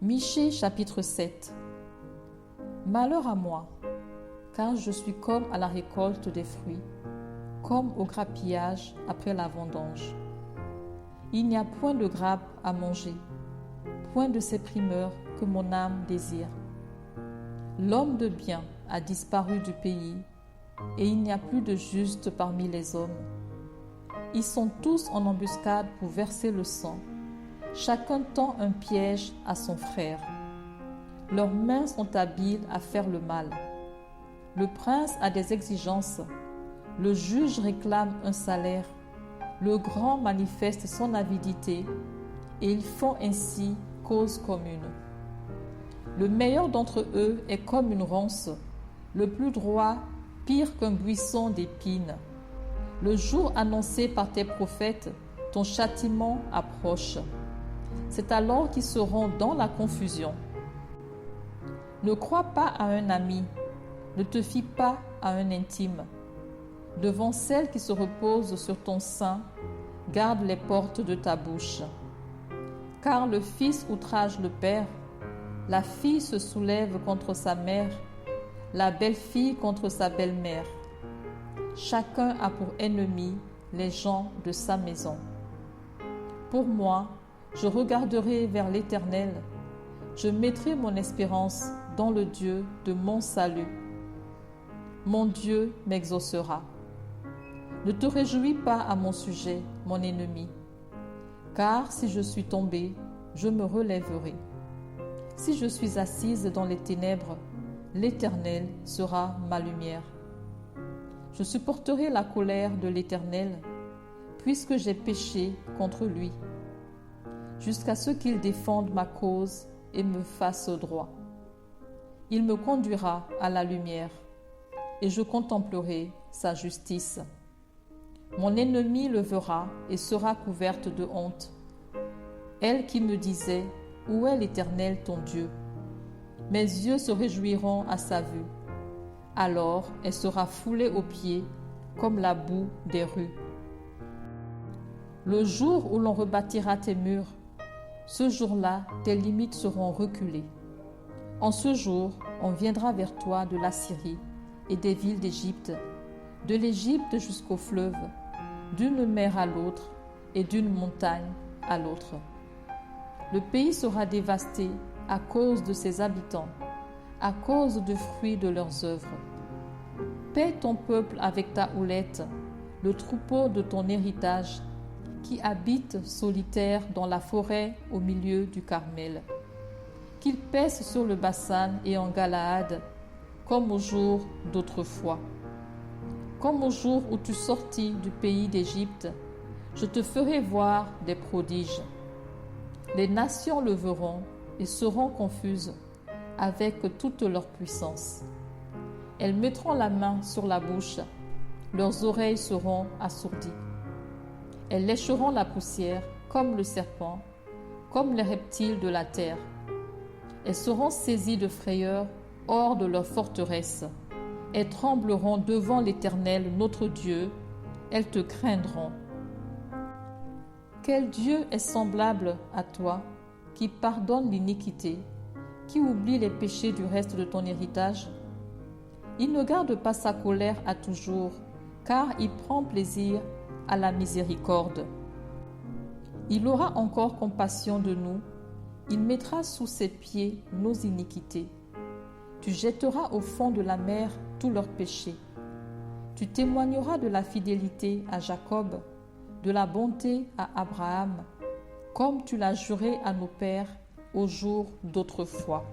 Michée chapitre 7. Malheur à moi, car je suis comme à la récolte des fruits, comme au grappillage après la vendange. Il n'y a point de grappes à manger, point de ces primeurs que mon âme désire. L'homme de bien a disparu du pays, et il n'y a plus de juste parmi les hommes. Ils sont tous en embuscade pour verser le sang. Chacun tend un piège à son frère. Leurs mains sont habiles à faire le mal. Le prince a des exigences. Le juge réclame un salaire. Le grand manifeste son avidité et ils font ainsi cause commune. Le meilleur d'entre eux est comme une ronce, le plus droit pire qu'un buisson d'épines. Le jour annoncé par tes prophètes, ton châtiment approche. C'est alors qu'ils seront dans la confusion. Ne crois pas à un ami, ne te fie pas à un intime. Devant celle qui se repose sur ton sein, garde les portes de ta bouche. Car le fils outrage le père, la fille se soulève contre sa mère, la belle-fille contre sa belle-mère. Chacun a pour ennemi les gens de sa maison. Pour moi, je regarderai vers l'Éternel. Je mettrai mon espérance dans le Dieu de mon salut. Mon Dieu m'exaucera. Ne te réjouis pas à mon sujet, mon ennemi, car si je suis tombé, je me relèverai. Si je suis assise dans les ténèbres, l'Éternel sera ma lumière. Je supporterai la colère de l'Éternel, puisque j'ai péché contre lui, jusqu'à ce qu'il défende ma cause et me fasse droit. Il me conduira à la lumière, et je contemplerai sa justice. Mon ennemi le verra et sera couverte de honte. Elle qui me disait, où est l'Éternel ton Dieu? Mes yeux se réjouiront à sa vue. Alors elle sera foulée aux pieds comme la boue des rues. Le jour où l'on rebâtira tes murs, ce jour-là, tes limites seront reculées. En ce jour, on viendra vers toi de l'Assyrie et des villes d'Égypte, de l'Égypte jusqu'au fleuve, d'une mer à l'autre et d'une montagne à l'autre. Le pays sera dévasté à cause de ses habitants, à cause du fruit de leurs œuvres. Paie ton peuple avec ta houlette, le troupeau de ton héritage, qui habite solitaire dans la forêt au milieu du Carmel. Qu'il pèse sur le Bassan et en Galaad, comme au jour d'autrefois. Comme au jour où tu sortis du pays d'Égypte, je te ferai voir des prodiges. Les nations le verront et seront confuses avec toute leur puissance. Elles mettront la main sur la bouche, leurs oreilles seront assourdies. Elles lécheront la poussière comme le serpent, comme les reptiles de la terre. Elles seront saisies de frayeur hors de leur forteresse. Elles trembleront devant l'Éternel, notre Dieu. Elles te craindront. Quel Dieu est semblable à toi, qui pardonne l'iniquité, qui oublie les péchés du reste de ton héritage? Il ne garde pas sa colère à toujours, car il prend plaisir à la miséricorde. Il aura encore compassion de nous, il mettra sous ses pieds nos iniquités. Tu jetteras au fond de la mer tous leurs péchés. Tu témoigneras de la fidélité à Jacob, de la bonté à Abraham, comme tu l'as juré à nos pères au jour d'autrefois.